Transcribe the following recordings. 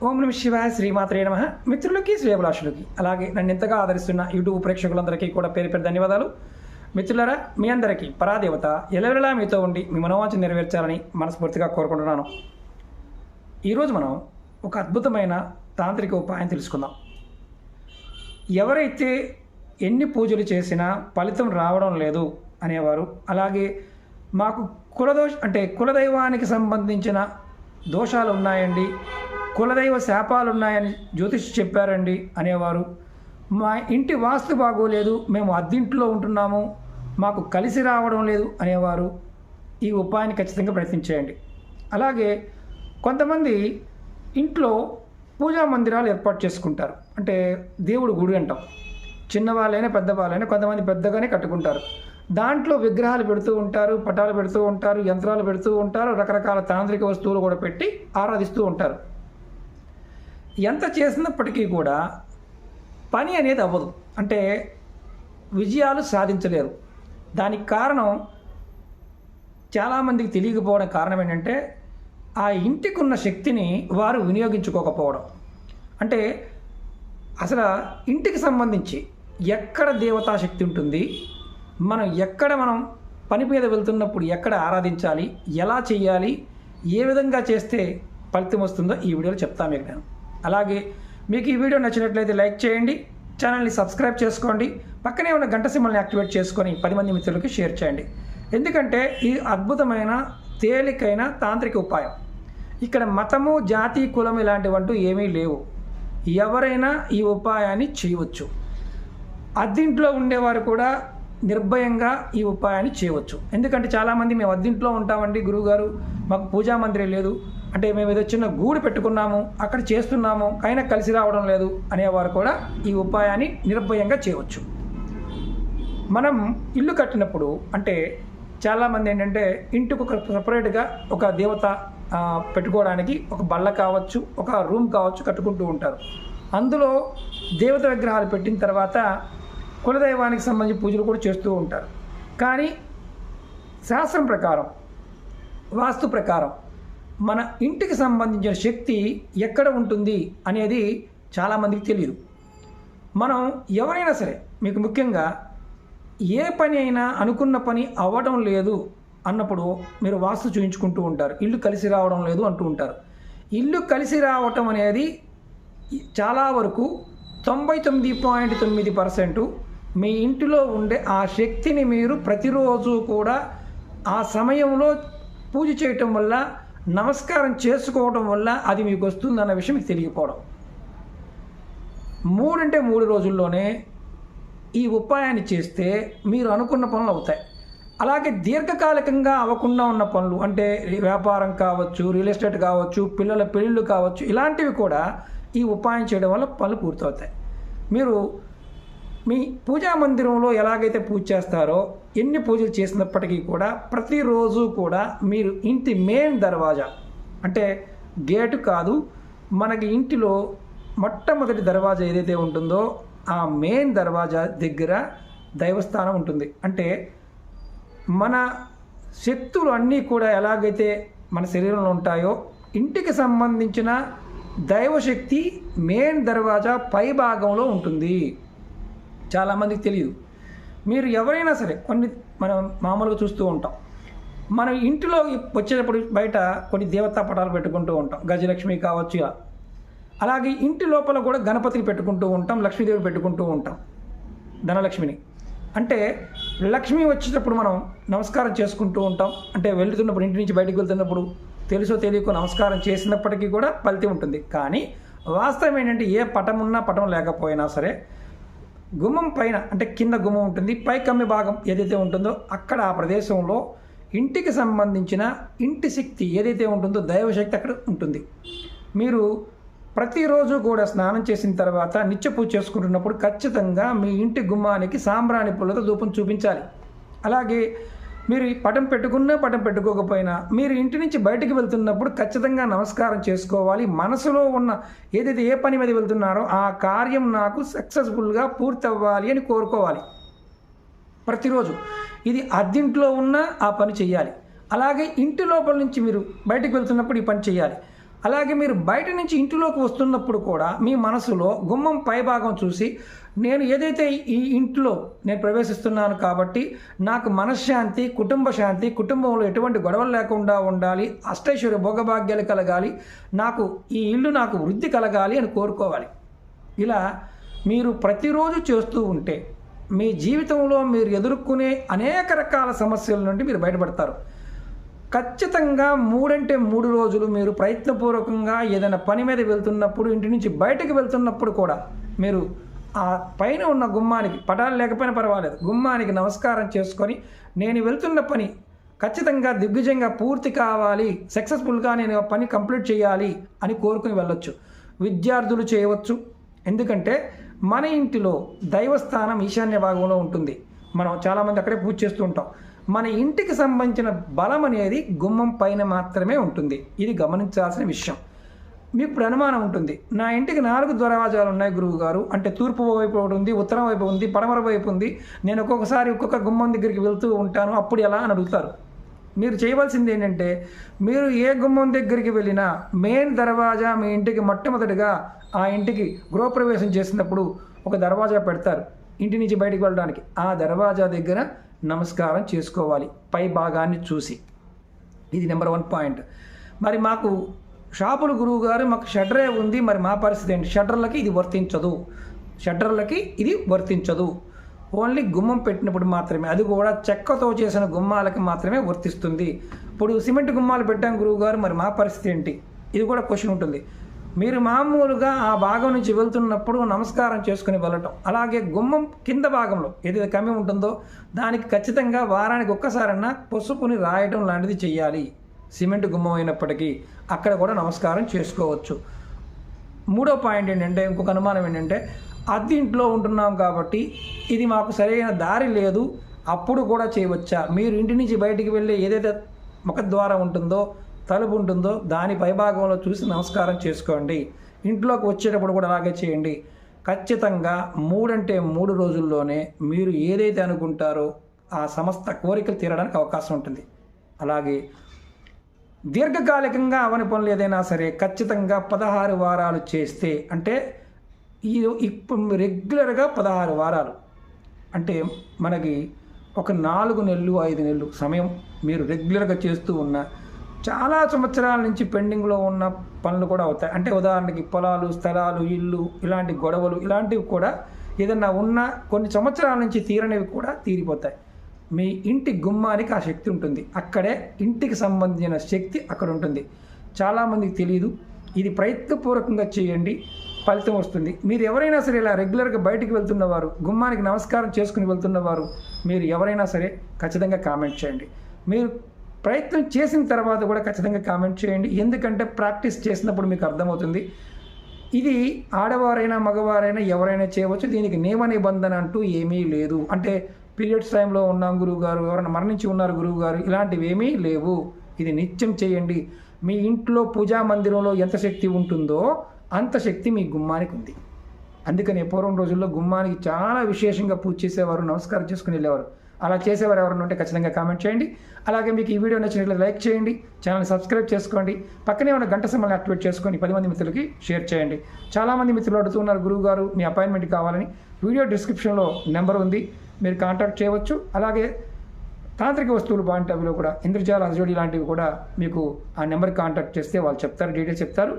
ఓం నమ శివాయ శ్రీమాత్రే నమ. మిత్రులకి శ్రేయభిలాషులకి అలాగే నన్ను ఎంతగా ఆదరిస్తున్న యూట్యూబ్ ప్రేక్షకులందరికీ కూడా పేరు పేరు ధన్యవాదాలు. మిత్రులారా, మీ అందరికీ పరాదేవత ఎల్లవెల్లలా మీతో ఉండి మీ మనోవాంఛ నెరవేర్చాలని మనస్ఫూర్తిగా కోరుకుంటున్నాను. ఈరోజు మనం ఒక అద్భుతమైన తాంత్రిక ఉపాయం తెలుసుకుందాం. ఎవరైతే ఎన్ని పూజలు చేసినా ఫలితం రావడం లేదు అనేవారు, అలాగే మాకు కులదైవానికి సంబంధించిన దోషాలు ఉన్నాయండి, కులదైవ శాపాలు ఉన్నాయని జ్యోతిష్ చెప్పారండి అనేవారు, మా ఇంటి వాస్తు బాగోలేదు, మేము అద్దింట్లో ఉంటున్నాము, మాకు కలిసి రావడం లేదు అనేవారు ఈ ఉపాయాన్ని ఖచ్చితంగా ప్రయత్నించేయండి. అలాగే కొంతమంది ఇంట్లో పూజా మందిరాలు ఏర్పాటు చేసుకుంటారు. అంటే దేవుడు గుడి అంటాం. చిన్నవాళ్ళైనా పెద్దవాళ్ళైనా కొంతమంది పెద్దగానే కట్టుకుంటారు. దాంట్లో విగ్రహాలు పెడుతూ ఉంటారు, పటాలు పెడుతూ ఉంటారు, యంత్రాలు పెడుతూ ఉంటారు, రకరకాల తాంత్రిక వస్తువులు కూడా పెట్టి ఆరాధిస్తూ ఉంటారు. ఎంత చేసినప్పటికీ కూడా పని అనేది అవ్వదు, అంటే విజయాలు సాధించలేరు. దానికి కారణం చాలామందికి తెలియకపోవడం కారణం ఏంటంటే ఆ ఇంటికి ఉన్న శక్తిని వారు వినియోగించుకోకపోవడం. అంటే అసలు ఇంటికి సంబంధించి ఎక్కడ దేవతా శక్తి ఉంటుంది, మనం పని మీద వెళ్తున్నప్పుడు ఎక్కడ ఆరాధించాలి, ఎలా చేయాలి, ఏ విధంగా చేస్తే ఫలితం వస్తుందో ఈ వీడియోలో చెప్తాను మీకు నేను. అలాగే మీకు ఈ వీడియో నచ్చినట్లయితే లైక్ చేయండి, ఛానల్ని సబ్స్క్రైబ్ చేసుకోండి, పక్కనే ఉన్న గంట సింబల్ని యాక్టివేట్ చేసుకొని 10 మంది మిత్రులకి షేర్ చేయండి. ఎందుకంటే ఈ అద్భుతమైన తేలికైన తాంత్రిక ఉపాయం. ఇక్కడ మతము, జాతి, కులం ఇలాంటివంటూ ఏమీ లేవు. ఎవరైనా ఈ ఉపాయాన్ని చేయవచ్చు. అద్దింట్లో ఉండేవారు కూడా నిర్భయంగా ఈ ఉపాయాన్ని చేయవచ్చు. ఎందుకంటే చాలామంది మేము అద్దింట్లో ఉంటామండి గురువుగారు, మాకు పూజా మందిరం లేదు, అంటే మేము ఏదో చిన్న గూడు పెట్టుకున్నాము, అక్కడ చేస్తున్నాము, అయినా కలిసి రావడం లేదు అనేవారు కూడా ఈ ఉపాయాన్ని నిర్భయంగా చేయవచ్చు. మనం ఇల్లు కట్టినప్పుడు అంటే చాలామంది ఏంటంటే ఇంటికి ఒక సపరేట్గా ఒక దేవత పెట్టుకోవడానికి ఒక బల్ల కావచ్చు, ఒక రూమ్ కావచ్చు కట్టుకుంటూ ఉంటారు. అందులో దేవత విగ్రహాలు పెట్టిన తర్వాత కులదైవానికి సంబంధించి పూజలు కూడా చేస్తూ ఉంటారు. కానీ శాస్త్రం ప్రకారం, వాస్తు ప్రకారం మన ఇంటికి సంబంధించిన శక్తి ఎక్కడ ఉంటుంది అనేది చాలామందికి తెలియదు. మనం ఎవరైనా సరే, మీకు ముఖ్యంగా ఏ పని అయినా అనుకున్న పని అవ్వడం లేదు అన్నప్పుడు మీరు వాస్తు చూయించుకుంటూ ఉంటారు, ఇల్లు కలిసి రావడం లేదు అంటూ ఉంటారు. ఇల్లు కలిసి రావటం అనేది చాలా వరకు 99.9% మీ ఇంటిలో ఉండే ఆ శక్తిని మీరు ప్రతిరోజు కూడా ఆ సమయంలో పూజ చేయటం వల్ల, నమస్కారం చేసుకోవడం వల్ల అది మీకు వస్తుందన్న విషయం మీకు తెలియకపోవడం. 3 రోజుల్లోనే ఈ ఉపాయాన్ని చేస్తే మీరు అనుకున్న పనులు అవుతాయి. అలాగే దీర్ఘకాలికంగా అవ్వకుండా ఉన్న పనులు, అంటే వ్యాపారం కావచ్చు, రియల్ ఎస్టేట్ కావచ్చు, పిల్లల పెళ్ళిళ్ళు కావచ్చు, ఇలాంటివి కూడా ఈ ఉపాయం చేయడం వల్ల పనులు పూర్తవుతాయి. మీరు మీ పూజా మందిరంలో ఎలాగైతే పూజ చేస్తారో, ఎన్ని పూజలు చేసినప్పటికీ కూడా ప్రతిరోజు కూడా మీరు ఇంటి మెయిన్ దర్వాజా, అంటే గేటు కాదు, మనకి ఇంటిలో మొట్టమొదటి దర్వాజా ఏదైతే ఉంటుందో ఆ మెయిన్ దర్వాజా దగ్గర దైవస్థానం ఉంటుంది. అంటే మన శక్తులు అన్నీ కూడా ఎలాగైతే మన శరీరంలో ఉంటాయో, ఇంటికి సంబంధించిన దైవశక్తి మెయిన్ దర్వాజా పై భాగంలో ఉంటుంది. చాలామందికి తెలియదు. మీరు ఎవరైనా సరే మనం మామూలుగా చూస్తూ ఉంటాం, మన ఇంటిలో వచ్చేటప్పుడు బయట కొన్ని దేవతా పటాలు పెట్టుకుంటూ ఉంటాం, గజలక్ష్మి కావచ్చు. అలాగే ఇంటి లోపల కూడా గణపతిని పెట్టుకుంటూ ఉంటాం, లక్ష్మీదేవి పెట్టుకుంటూ ఉంటాం, ధనలక్ష్మిని. అంటే లక్ష్మి వచ్చేటప్పుడు మనం నమస్కారం చేసుకుంటూ ఉంటాం. అంటే వెళ్తున్నప్పుడు, ఇంటి నుంచి బయటకు వెళ్తున్నప్పుడు తెలుసో తెలియకో నమస్కారం చేసినప్పటికీ కూడా ఫలితం ఉంటుంది. కానీ వాస్తవం ఏంటంటే ఏ పటం ఉన్నా పటం లేకపోయినా సరే గుమ్మం పైన, అంటే కింద గుమ్మం ఉంటుంది, పై కమ్మి భాగం ఏదైతే ఉంటుందో అక్కడ ఆ ప్రదేశంలో ఇంటికి సంబంధించిన ఇంటి శక్తి ఏదైతే ఉంటుందో దైవశక్తి అక్కడ ఉంటుంది. మీరు ప్రతిరోజు కూడా స్నానం చేసిన తర్వాత నిత్య పూజ చేసుకుంటున్నప్పుడు ఖచ్చితంగా మీ ఇంటి గుమ్మానికి సాంబ్రాణి పుల్లతో ధూపం చూపించాలి. అలాగే మీరు పటం పెట్టుకున్నా పటం పెట్టుకోకపోయినా మీరు ఇంటి నుంచి బయటికి వెళ్తున్నప్పుడు ఖచ్చితంగా నమస్కారం చేసుకోవాలి. మనసులో ఉన్న ఏదైతే ఏ పని మీద వెళ్తున్నారో ఆ కార్యం నాకు సక్సెస్ఫుల్గా పూర్తి అవ్వాలి అని కోరుకోవాలి ప్రతిరోజు. ఇది అద్దింట్లో ఉన్న ఆ పని చేయాలి. అలాగే ఇంటి లోపల నుంచి మీరు బయటికి వెళ్తున్నప్పుడు ఈ పని చేయాలి. అలాగే మీరు బయట నుంచి ఇంటిలోకి వస్తున్నప్పుడు కూడా మీ మనసులో గుమ్మం పైభాగం చూసి నేను ఏదైతే ఈ ఇంట్లో నేను ప్రవేశిస్తున్నాను కాబట్టి నాకు మనశ్శాంతి, కుటుంబ శాంతి, కుటుంబంలో ఎటువంటి గొడవలు లేకుండా ఉండాలి, అష్టైశ్వర్య భోగభాగ్యాలు కలగాలి, నాకు ఈ ఇల్లు నాకు వృద్ధి కలగాలి అని కోరుకోవాలి. ఇలా మీరు ప్రతిరోజు చేస్తూ ఉంటే మీ జీవితంలో మీరు ఎదుర్కొనే అనేక రకాల సమస్యల నుండి మీరు బయటపడతారు. ఖచ్చితంగా 3 అంటే 3 రోజులు మీరు ప్రయత్నపూర్వకంగా ఏదైనా పని మీద వెళ్తున్నప్పుడు, ఇంటి నుంచి బయటకు వెళ్తున్నప్పుడు కూడా మీరు ఆ పైన ఉన్న గుమ్మానికి, పటాలు లేకపోయినా పర్వాలేదు, గుమ్మానికి నమస్కారం చేసుకొని నేను వెళ్తున్న పని ఖచ్చితంగా దిగ్విజయంగా పూర్తి కావాలి, సక్సెస్ఫుల్గా నేను ఆ పని కంప్లీట్ చేయాలి అని కోరుకుని వెళ్ళొచ్చు. విద్యార్థులు చేయవచ్చు. ఎందుకంటే మన ఇంటిలో దైవస్థానం ఈశాన్య భాగంలో ఉంటుంది. మనం చాలామంది అక్కడే పూజ చేస్తూ ఉంటాం. మన ఇంటికి సంబంధించిన బలం అనేది గుమ్మం పైన మాత్రమే ఉంటుంది. ఇది గమనించాల్సిన విషయం. మీకు ఇప్పుడు అనుమానం ఉంటుంది, నా ఇంటికి 4 దర్వాజాలు ఉన్నాయి గురువు గారు, అంటే తూర్పు వైపు ఒకటి ఉంది, ఉత్తరం వైపు ఉంది, పడమర వైపు ఉంది, నేను ఒక్కొక్కసారి ఒక్కొక్క గుమ్మం దగ్గరికి వెళ్తూ ఉంటాను, అప్పుడు ఎలా అని అడుగుతారు. మీరు చేయవలసింది ఏంటంటే, మీరు ఏ గుమ్మం దగ్గరికి వెళ్ళినా మెయిన్ దర్వాజా మీ ఇంటికి మొట్టమొదటిగా ఆ ఇంటికి గృహప్రవేశం చేసినప్పుడు ఒక దర్వాజా పెడతారు ఇంటి నుంచి బయటికి వెళ్ళడానికి. ఆ దర్వాజా దగ్గర నమస్కారం చేసుకోవాలి పై భాగాన్ని చూసి. ఇది నెంబర్ 1 పాయింట్. మరి మాకు షాపులు గురువు గారు మాకు షట్టరే ఉంది, మరి మా పరిస్థితి ఏంటి? షట్టర్లకి ఇది వర్తించదు. ఓన్లీ గుమ్మం పెట్టినప్పుడు మాత్రమే, అది కూడా చెక్కతో చేసిన గుమ్మాలకి మాత్రమే వర్తిస్తుంది. ఇప్పుడు సిమెంట్ గుమ్మాలు పెట్టాం గురువు గారు, మరి మా పరిస్థితి ఏంటి? ఇది కూడా క్వశ్చన్ ఉంటుంది. మీరు మామూలుగా ఆ భాగం నుంచి వెళ్తున్నప్పుడు నమస్కారం చేసుకుని వెళ్ళటం. అలాగే గుమ్మం కింద భాగంలో ఏదైతే కమ్మి ఉంటుందో దానికి ఖచ్చితంగా వారానికి ఒక్కసారన్నా పసుపుని రాయటం లాంటిది చేయాలి. సిమెంట్ గుమ్మం అయినప్పటికీ అక్కడ కూడా నమస్కారం చేసుకోవచ్చు. 3వ పాయింట్ ఏంటంటే, ఇంకొక అనుమానం ఏంటంటే, అద్దె ఇంట్లో ఉంటున్నాం కాబట్టి ఇది మాకు సరైన దారి లేదు, అప్పుడు కూడా చేయవచ్చా? మీరు ఇంటి నుంచి బయటికి వెళ్ళి ఏదైతే ముఖద్వారం ఉంటుందో, తలుపు ఉంటుందో దాని పైభాగంలో చూసి నమస్కారం చేసుకోండి. ఇంట్లోకి వచ్చేటప్పుడు కూడా అలాగే చేయండి. ఖచ్చితంగా 3 అంటే 3 రోజుల్లోనే మీరు ఏదైతే అనుకుంటారో ఆ సమస్త కోరికలు తీరడానికి అవకాశం ఉంటుంది. అలాగే దీర్ఘకాలికంగా అవని పనులు ఏదైనా సరే ఖచ్చితంగా 16 వారాలు చేస్తే, అంటే ఇప్పుడు రెగ్యులర్గా 16 వారాలు అంటే మనకి ఒక 4 నెలలు 5 నెలలు సమయం మీరు రెగ్యులర్గా చేస్తూ ఉన్న చాలా సంవత్సరాల నుంచి పెండింగ్లో ఉన్న పనులు కూడా అవుతాయి. అంటే ఉదాహరణకి పొలాలు, స్థలాలు, ఇల్లు, ఇలాంటి గొడవలు ఇలాంటివి కూడా ఏదన్నా ఉన్న కొన్ని సంవత్సరాల నుంచి తీరనివి కూడా తీరిపోతాయి. మీ ఇంటి గుమ్మానికి ఆ శక్తి ఉంటుంది. అక్కడే ఇంటికి సంబంధించిన శక్తి అక్కడ ఉంటుంది. చాలామందికి తెలియదు. ఇది ప్రయత్నపూర్వకంగా చేయండి, ఫలితం వస్తుంది. మీరు ఎవరైనా సరే ఇలా రెగ్యులర్గా బయటికి వెళ్తున్నవారు, గుమ్మానికి నమస్కారం చేసుకుని వెళ్తున్నవారు, మీరు ఎవరైనా సరే ఖచ్చితంగా కామెంట్ చేయండి. మీరు ప్రయత్నం చేసిన తర్వాత కూడా ఖచ్చితంగా కామెంట్ చేయండి. ఎందుకంటే ప్రాక్టీస్ చేసినప్పుడు మీకు అర్థమవుతుంది. ఇది ఆడవారైనా మగవారైనా ఎవరైనా చేయవచ్చు. దీనికి నియమ నిబంధన అంటూ ఏమీ లేదు. అంటే పీరియడ్స్ టైంలో ఉన్నాం గురువుగారు, ఎవరైనా మరణించి ఉన్నారు గురువుగారు, ఇలాంటివి ఏమీ లేవు. ఇది నిత్యం చేయండి. మీ ఇంట్లో పూజా మందిరంలో ఎంత శక్తి ఉంటుందో అంత శక్తి మీ గుమ్మానికి ఉంది. అందుకని పూర్వం రోజుల్లో గుమ్మానికి చాలా విశేషంగా పూజ చేసేవారు, నమస్కారం చేసుకుని వెళ్ళేవారు. అలా చేసేవారు ఎవరైనా ఉంటే ఖచ్చితంగా కామెంట్ చేయండి. అలాగే మీకు ఈ వీడియో నచ్చినట్లయితే లైక్ చేయండి, ఛానల్ సబ్స్క్రైబ్ చేసుకోండి, పక్కనే ఉన్న గంట సింబల్ని యాక్టివేట్ చేసుకొని 10 మంది మిత్రులకి షేర్ చేయండి. చాలామంది మిత్రులు అడుగుతున్నారు గురువుగారు మీ అపాయింట్మెంట్ కావాలని. వీడియో డిస్క్రిప్షన్లో నెంబర్ ఉంది, మీరు కాంటాక్ట్ చేయవచ్చు. అలాగే తాంత్రిక వస్తువులు పాయింట్ ఆఫ్ వ్యూలో కూడా ఇంద్రజాల అజోడి లాంటివి కూడా మీకు ఆ నెంబర్కి కాంటాక్ట్ చేస్తే వాళ్ళు చెప్తారు, డీటెయిల్స్ చెప్తారు.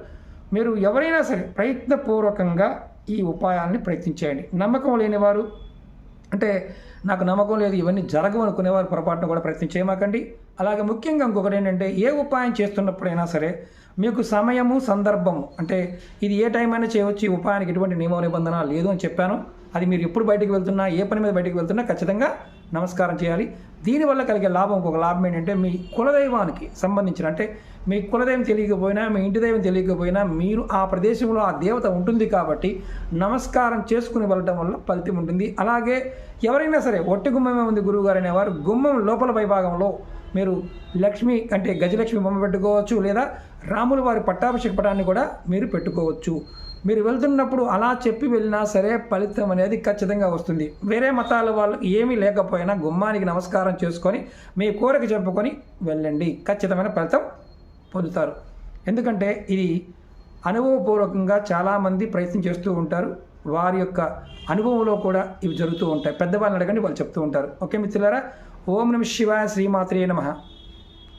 మీరు ఎవరైనా సరే ప్రయత్నపూర్వకంగా ఈ ఉపాయాలని ప్రయత్నించేయండి. నమ్మకం లేనివారు, అంటే నాకు నమ్మకం లేదు ఇవన్నీ జరగవు అనుకునేవారు పొరపాటును కూడా ప్రయత్నం చేయమాకండి. అలాగే ముఖ్యంగా ఇంకొకటి ఏంటంటే, ఏ ఉపాయం చేస్తున్నప్పుడైనా సరే మీకు సమయము, సందర్భము, అంటే ఇది ఏ టైం అయినా చేయవచ్చు, ఈ ఉపాయానికి ఎటువంటి నియమ నిబంధన లేదు అని చెప్పాను. అది మీరు ఎప్పుడు బయటికి వెళ్తున్నా, ఏ పని మీద బయటికి వెళ్తున్నా ఖచ్చితంగా నమస్కారం చేయాలి. దీనివల్ల కలిగే లాభం, ఇంకొక లాభం ఏంటంటే, మీ కులదైవానికి సంబంధించిన, అంటే మీ కులదైవం తెలియకపోయినా, మీ ఇంటి దైవం తెలియకపోయినా, మీరు ఆ ప్రదేశంలో ఆ దేవత ఉంటుంది కాబట్టి నమస్కారం చేసుకుని వెళ్ళటం వల్ల ఫలితం ఉంటుంది. అలాగే ఎవరైనా సరే ఒట్టి గుమ్మమే ఉంది గురువుగారు అనేవారు, గుమ్మం లోపల పైభాగంలో మీరు లక్ష్మి, అంటే గజలక్ష్మి బొమ్మ పెట్టుకోవచ్చు, లేదా రాముల వారి పట్టాభిషేక పటాన్ని కూడా మీరు పెట్టుకోవచ్చు. మీరు వెళ్తున్నప్పుడు అలా చెప్పి వెళ్ళినా సరే ఫలితం అనేది ఖచ్చితంగా వస్తుంది. వేరే మతాల వాళ్ళు ఏమీ లేకపోయినా గుమ్మానికి నమస్కారం చేసుకొని మీ కోరిక చెప్పుకొని వెళ్ళండి, ఖచ్చితమైన ఫలితం పొందుతారు. ఎందుకంటే ఇది అనుభవపూర్వకంగా చాలామంది ప్రయత్నం చేస్తూ ఉంటారు. వారి యొక్క అనుభవంలో కూడా ఇవి జరుగుతూ ఉంటాయి. పెద్దవాళ్ళని అడగండి, వాళ్ళు చెప్తూ ఉంటారు. ఓకే మిత్రులారా, ఓం నమః శివాయ, శ్రీమాత్రే నమః.